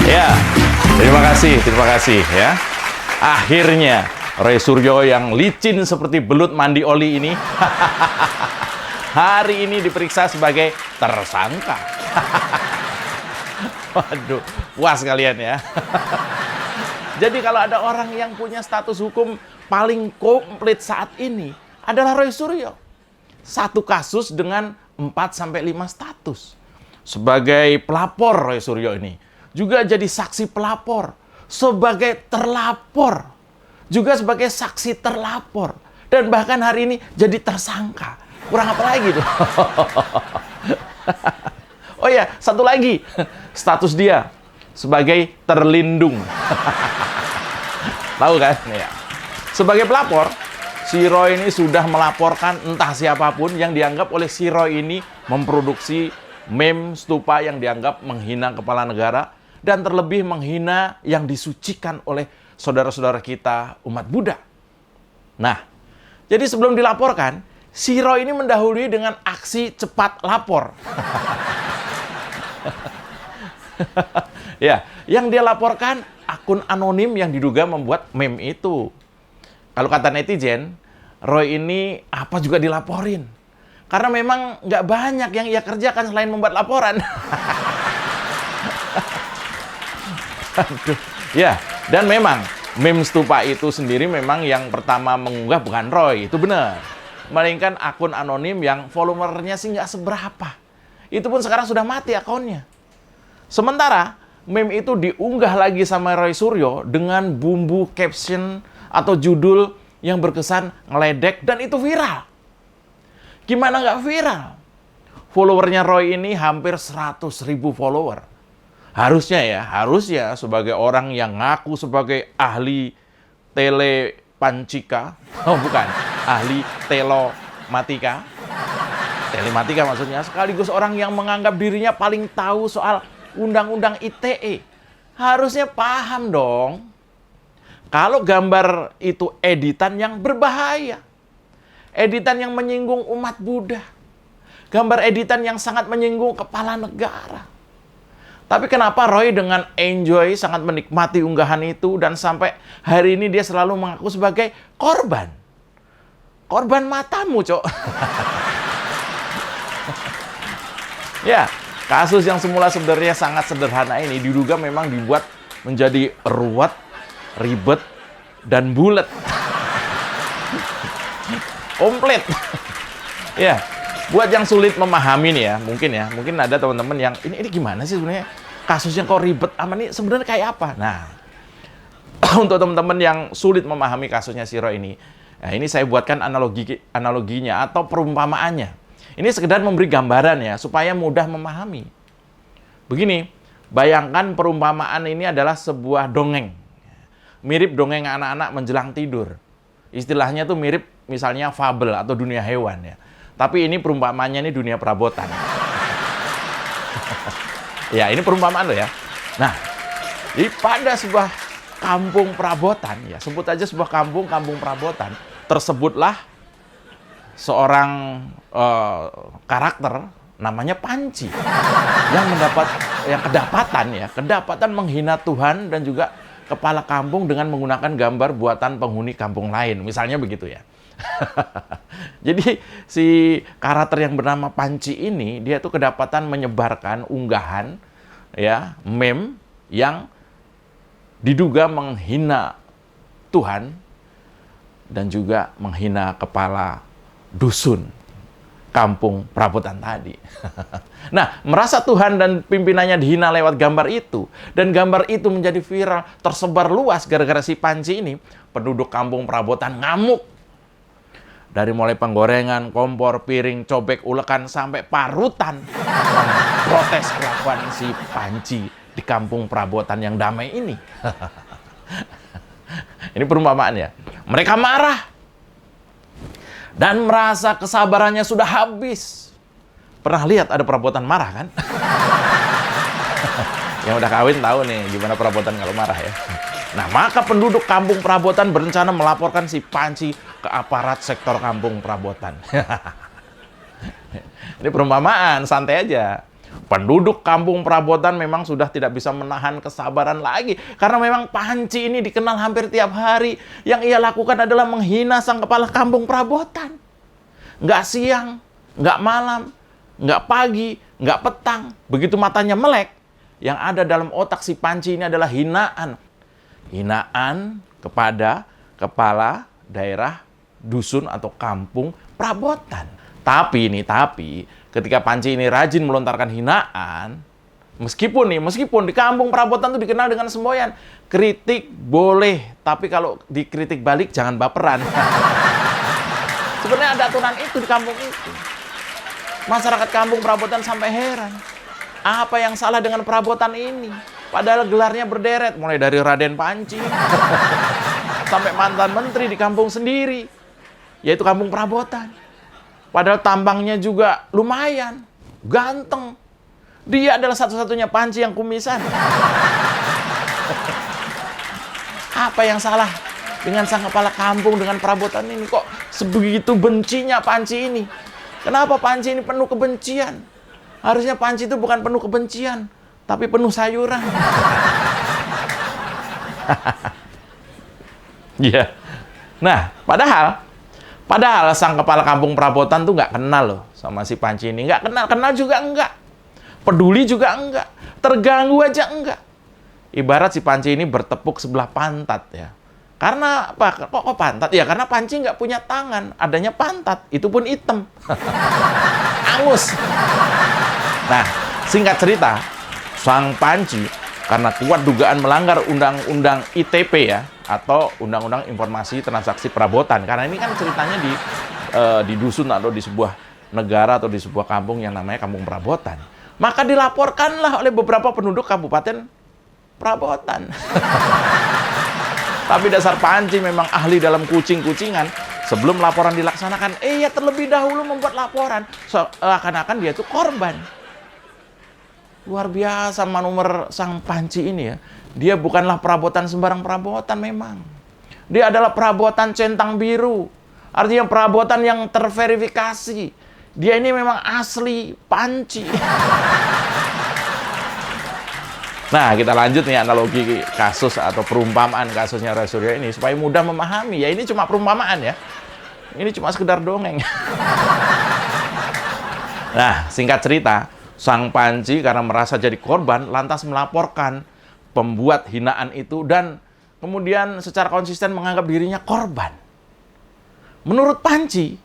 Ya, terima kasih ya. Akhirnya Roy Suryo yang licin seperti belut mandi oli ini hari ini diperiksa sebagai tersangka. Waduh, puas kalian ya. Jadi kalau ada orang yang punya status hukum paling komplit saat ini adalah Roy Suryo. Satu kasus dengan 4-5 status. Sebagai pelapor Roy Suryo ini. Juga jadi saksi pelapor. Sebagai terlapor. Juga sebagai saksi terlapor. Dan bahkan hari ini jadi tersangka. Kurang apa lagi tuh? Oh ya, satu lagi. Status dia sebagai terlindung. Tahu kan? Ya. Sebagai pelapor, si Roy ini sudah melaporkan entah siapapun yang dianggap oleh si Roy ini memproduksi meme stupa yang dianggap menghina kepala negara dan terlebih menghina yang disucikan oleh saudara-saudara kita umat Buddha. Nah, jadi sebelum dilaporkan, si Roy ini mendahului dengan aksi cepat lapor. Ya, yang dia laporkan akun anonim yang diduga membuat meme itu. Kalau kata netizen, Roy ini apa juga dilaporin. Karena memang nggak banyak yang ia kerjakan selain membuat laporan. Aduh. Ya, dan memang meme stupa itu sendiri memang yang pertama mengunggah bukan Roy, itu benar. Melainkan akun anonim yang followernya sih nggak seberapa. Itu pun sekarang sudah mati akunnya. Sementara meme itu diunggah lagi sama Roy Suryo dengan bumbu caption atau judul yang berkesan ngeledek dan itu viral. Gimana nggak viral? Followernya Roy ini hampir 100.000 follower. Harusnya sebagai orang yang ngaku sebagai ahli telepancika, oh bukan, ahli telematika maksudnya, sekaligus orang yang menganggap dirinya paling tahu soal undang-undang ITE. Harusnya paham dong. Kalau gambar itu editan yang berbahaya. Editan yang menyinggung umat Buddha. Gambar editan yang sangat menyinggung kepala negara. Tapi kenapa Roy dengan enjoy sangat menikmati unggahan itu dan sampai hari ini dia selalu mengaku sebagai korban. Korban matamu, Cok. Ya, kasus yang semula sebenarnya sangat sederhana ini diduga memang dibuat menjadi ruwet, ribet, dan bulat. Komplit. Ya, buat yang sulit memahami nih ya, mungkin ada teman-teman yang ini gimana sih sebenarnya kasusnya kok ribet amat nih, sebenarnya kayak apa? Nah, untuk teman-teman yang sulit memahami kasusnya si Roy ini, nah ini saya buatkan analoginya atau perumpamaannya. Ini sekedar memberi gambaran ya, supaya mudah memahami. Begini, bayangkan perumpamaan ini adalah sebuah dongeng. Mirip dongeng anak-anak menjelang tidur. Istilahnya tuh mirip misalnya fabel atau dunia hewan ya. Tapi ini perumpamaannya ini dunia perabotan. Ya, ini perumpamaan loh ya. Nah, pada sebuah kampung perabotan, ya sebut aja sebuah kampung perabotan, tersebutlah seorang karakter namanya Panci yang kedapatan menghina Tuhan dan juga kepala kampung dengan menggunakan gambar buatan penghuni kampung lain, misalnya begitu ya. Jadi si karakter yang bernama Panci ini dia tuh kedapatan menyebarkan unggahan ya meme yang diduga menghina Tuhan dan juga menghina kepala dusun kampung perabotan tadi. Nah, merasa Tuhan dan pimpinannya dihina lewat gambar itu, dan gambar itu menjadi viral, tersebar luas gara-gara si Panci ini, penduduk kampung perabotan ngamuk. Dari mulai penggorengan, kompor, piring, cobek, ulekan, sampai parutan. Protes kelakuan si Panci di kampung perabotan yang damai ini. Ini perumpamaan ya. Mereka marah. Dan merasa kesabarannya sudah habis. Pernah lihat ada perabotan marah kan? Yang udah kawin tahu nih gimana perabotan kalau marah ya. Nah, maka penduduk kampung perabotan berencana melaporkan si Panci ke aparat sektor kampung perabotan. Ini perumpamaan, santai aja. Penduduk kampung Prabotan memang sudah tidak bisa menahan kesabaran lagi. Karena memang Panci ini dikenal hampir tiap hari. Yang ia lakukan adalah menghina sang kepala kampung Prabotan. Nggak siang, nggak malam, nggak pagi, nggak petang. Begitu matanya melek, yang ada dalam otak si Panci ini adalah hinaan. Hinaan kepada kepala daerah, dusun atau kampung Prabotan. Tapi ketika Panci ini rajin melontarkan hinaan, meskipun di kampung Prabotan itu dikenal dengan semboyan, kritik boleh, tapi kalau dikritik balik jangan baperan. Sebenarnya ada aturan itu di kampung itu. Masyarakat kampung Prabotan sampai heran. Apa yang salah dengan Prabotan ini? Padahal gelarnya berderet, mulai dari Raden Panci sampai mantan menteri di kampung sendiri, yaitu kampung Prabotan. Padahal tampangnya juga lumayan, ganteng. Dia adalah satu-satunya Panci yang kumisan. Apa yang salah dengan sang kepala kampung, dengan Prabotan ini? Kok sebegitu bencinya Panci ini? Kenapa Panci ini penuh kebencian? Harusnya Panci itu bukan penuh kebencian, tapi penuh sayuran. Ya. Nah, Padahal sang kepala kampung Prabotan tuh nggak kenal loh sama si Panci ini. Nggak kenal juga enggak. Peduli juga enggak. Terganggu aja enggak. Ibarat si Panci ini bertepuk sebelah pantat ya. Karena apa? Kok pantat? Ya karena Panci nggak punya tangan. Adanya pantat. Itu pun hitam. Angus. Nah, singkat cerita, sang Panci karena kuat dugaan melanggar undang-undang ITP ya, atau Undang-Undang Informasi Transaksi Prabotan. Karena ini kan ceritanya di dusun atau di sebuah negara atau di sebuah kampung yang namanya Kampung Prabotan. Maka dilaporkanlah oleh beberapa penduduk Kabupaten Prabotan. Tapi dasar Panci memang ahli dalam kucing-kucingan. Sebelum laporan dilaksanakan, ya terlebih dahulu membuat laporan. Seakan-akan dia itu korban. Luar biasa manuver sang Panci ini ya. Dia bukanlah Prabotan sembarang Prabotan memang. Dia adalah Prabotan centang biru. Artinya Prabotan yang terverifikasi. Dia ini memang asli Panci. Nah, kita lanjut nih analogi kasus atau perumpamaan kasusnya Roy Suryo ini supaya mudah memahami. Ya ini cuma perumpamaan ya. Ini cuma sekedar dongeng. Nah, singkat cerita, sang Panci karena merasa jadi korban lantas melaporkan pembuat hinaan itu dan kemudian secara konsisten menganggap dirinya korban. Menurut Panci,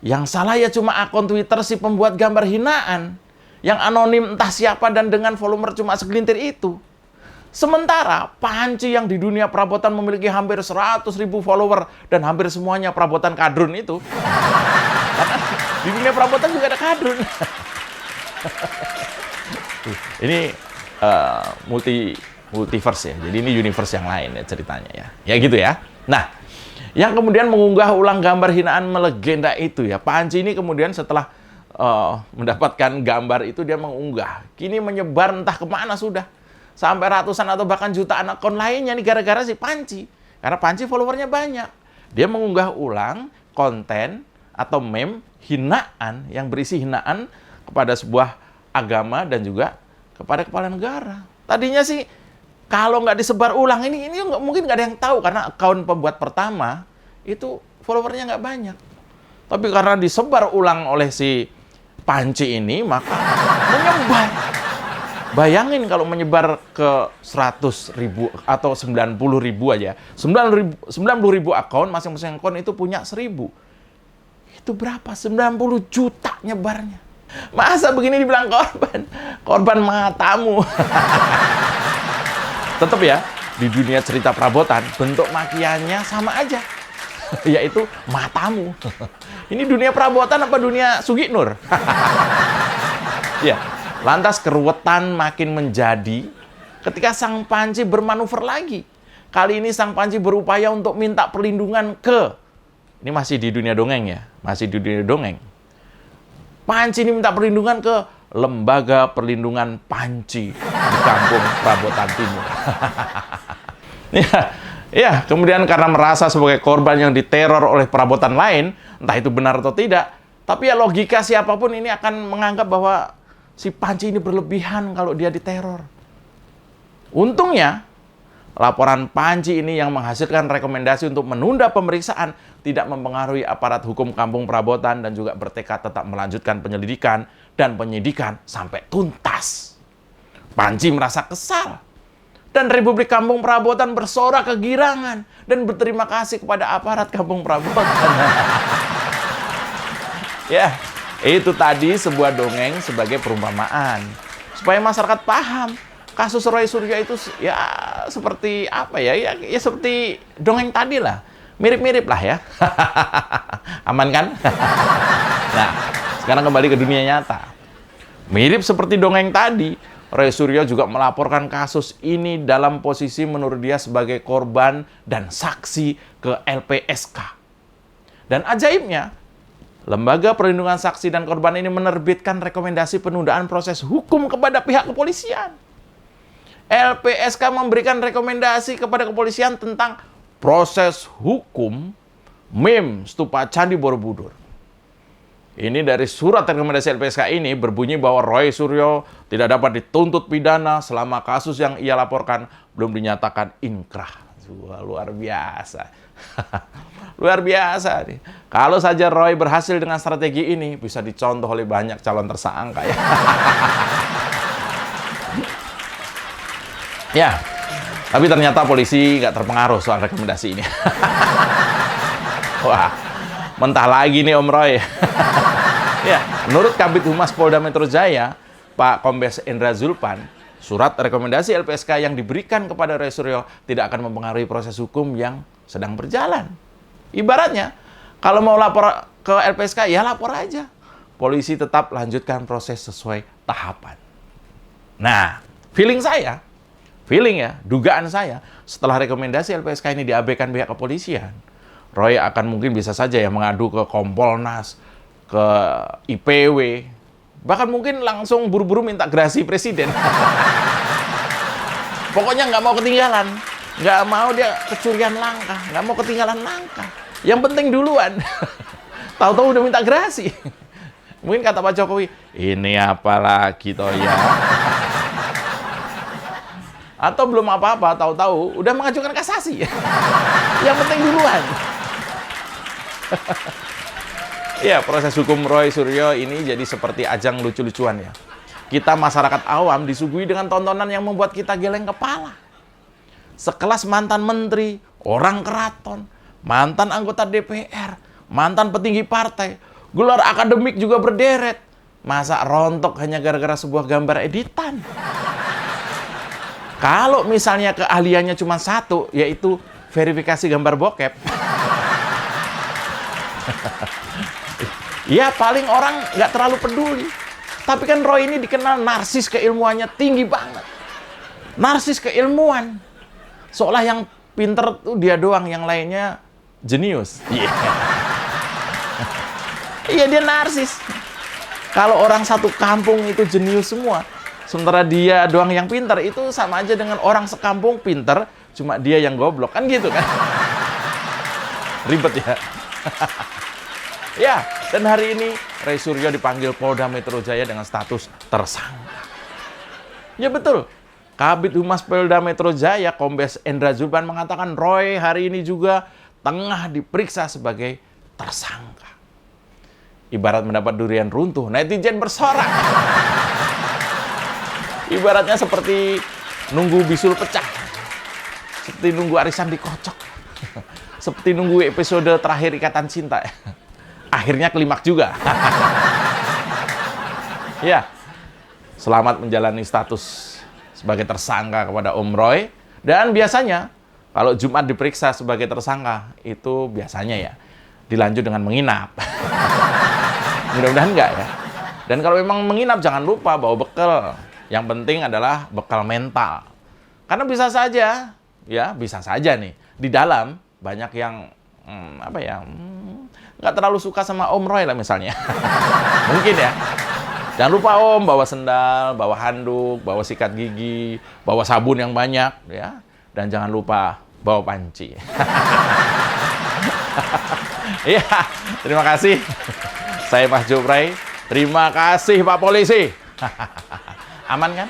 yang salah ya cuma akun Twitter si pembuat gambar hinaan yang anonim entah siapa dan dengan volume cuma segelintir itu. Sementara Panci yang di dunia Prabotan memiliki hampir 100.000 follower dan hampir semuanya Prabotan kadrun itu. Karena di dunia Prabotan juga ada kadrun. Ini multiverse ya. Jadi ini universe yang lain ya ceritanya ya. Ya gitu ya. Nah, yang kemudian mengunggah ulang gambar hinaan melegenda itu ya. Panci ini kemudian setelah mendapatkan gambar itu dia mengunggah. Kini menyebar entah kemana sudah. Sampai ratusan atau bahkan jutaan akun lainnya nih gara-gara si Panci. Karena Panci followernya banyak. Dia mengunggah ulang konten atau meme hinaan yang berisi hinaan kepada sebuah agama dan juga kepada kepala negara. Tadinya sih kalau nggak disebar ulang ini mungkin nggak ada yang tahu karena akun pembuat pertama itu followernya nggak banyak. Tapi karena disebar ulang oleh si Panci ini maka menyebar. Bayangin kalau menyebar ke 100.000 atau 90.000 aja. 90.000 akun, masing-masing akun itu punya 1.000. Itu berapa? 90 juta nyebarnya. Masa begini dibilang korban? Korban matamu. Tetap ya, di dunia cerita Prabotan, bentuk makiannya sama aja. Yaitu matamu. Ini dunia Prabotan apa dunia Suginur? Ya. Lantas keruwetan makin menjadi ketika sang Panci bermanuver lagi. Kali ini sang Panci berupaya untuk minta perlindungan ke... Ini masih di dunia dongeng ya. Masih di dunia dongeng. Panci ini minta perlindungan ke Lembaga Perlindungan Panci di Kampung Prabotan Timur. Ya, kemudian karena merasa sebagai korban yang diteror oleh perabotan lain, entah itu benar atau tidak, tapi ya logika siapapun ini akan menganggap bahwa si Panji ini berlebihan kalau dia diteror. Untungnya, laporan Panji ini yang menghasilkan rekomendasi untuk menunda pemeriksaan tidak mempengaruhi aparat hukum Kampung Prabotan dan juga bertekad tetap melanjutkan penyelidikan dan penyidikan sampai tuntas. Panji merasa kesal. Dan Republik Kampung Prabotan bersorak kegirangan dan berterima kasih kepada aparat Kampung Prabotan. Ya, itu tadi sebuah dongeng sebagai perumpamaan. Supaya masyarakat paham, kasus Roy Suryo itu ya seperti apa ya? Ya seperti dongeng tadi lah. Mirip-mirip lah ya. Aman kan? Nah, sekarang kembali ke dunia nyata. Mirip seperti dongeng tadi, Roy Suryo juga melaporkan kasus ini dalam posisi menurut dia sebagai korban dan saksi ke LPSK. Dan ajaibnya, Lembaga Perlindungan Saksi dan Korban ini menerbitkan rekomendasi penundaan proses hukum kepada pihak kepolisian. LPSK memberikan rekomendasi kepada kepolisian tentang proses hukum meme stupa Candi Borobudur. Ini dari surat rekomendasi LPSK ini berbunyi bahwa Roy Suryo tidak dapat dituntut pidana selama kasus yang ia laporkan belum dinyatakan inkrah. Wah, luar biasa. Luar biasa nih. Kalau saja Roy berhasil dengan strategi ini, bisa dicontoh oleh banyak calon tersangka ya. Ya, tapi ternyata polisi nggak terpengaruh soal rekomendasi ini. Wah, mentah lagi nih Om Roy. Ya, menurut Kabid Humas Polda Metro Jaya, Pak Kombes Endra Zulpan, surat rekomendasi LPSK yang diberikan kepada Roy Suryo tidak akan mempengaruhi proses hukum yang sedang berjalan. Ibaratnya, kalau mau lapor ke LPSK, ya lapor aja. Polisi tetap lanjutkan proses sesuai tahapan. Nah, dugaan saya, setelah rekomendasi LPSK ini diabaikan pihak kepolisian, Roy akan mungkin bisa saja ya mengadu ke Kompolnas, ke IPW, bahkan mungkin langsung buru-buru minta gerasi presiden. Pokoknya nggak mau ketinggalan. Nggak mau dia kecurian langkah, nggak mau ketinggalan langkah. Yang penting duluan. Tahu-tahu udah minta gerasi. Mungkin kata Pak Jokowi, ini apa lagi toh ya? Atau belum apa-apa, tahu-tahu udah mengajukan kasasi. Yang penting duluan. Ya, proses hukum Roy Suryo ini jadi seperti ajang lucu-lucuan ya. Kita masyarakat awam disuguhi dengan tontonan yang membuat kita geleng kepala. Sekelas mantan menteri, orang keraton, mantan anggota DPR, mantan petinggi partai, gelar akademik juga berderet. Masa rontok hanya gara-gara sebuah gambar editan? Kalau misalnya keahliannya cuma satu, yaitu verifikasi gambar bokep. Ya paling orang nggak terlalu peduli. Tapi kan Roy ini dikenal narsis keilmuannya tinggi banget. Narsis keilmuan. Seolah yang pinter tuh dia doang, yang lainnya jenius. Iya, yeah. Dia narsis. Kalau orang satu kampung itu jenius semua, sementara dia doang yang pinter, itu sama aja dengan orang sekampung pinter, cuma dia yang goblok. Kan gitu kan? Ribet ya. Ya, dan hari ini Roy Suryo dipanggil Polda Metro Jaya dengan status tersangka. Ya betul. Kabid Humas Polda Metro Jaya, Kombes Endra Zulpan mengatakan Roy hari ini juga tengah diperiksa sebagai tersangka. Ibarat mendapat durian runtuh, netizen bersorak. Ibaratnya seperti nunggu bisul pecah. Seperti nunggu arisan dikocok. Seperti nunggu episode terakhir Ikatan Cinta. Akhirnya klimaks juga. Ya, selamat menjalani status sebagai tersangka kepada Om Roy. Dan biasanya, kalau Jumat diperiksa sebagai tersangka, itu biasanya ya, dilanjut dengan menginap. Mudah-mudahan enggak ya. Dan kalau memang menginap, jangan lupa bawa bekal. Yang penting adalah bekal mental. Karena bisa saja, ya bisa saja nih, di dalam banyak yang, nggak terlalu suka sama Om Roy lah misalnya. Mungkin ya. Jangan lupa Om, bawa sendal, bawa handuk, bawa sikat gigi, bawa sabun yang banyak, ya. Dan jangan lupa bawa panci. Iya, terima kasih. Saya Mas Jopray. Terima kasih Pak Polisi. Aman kan?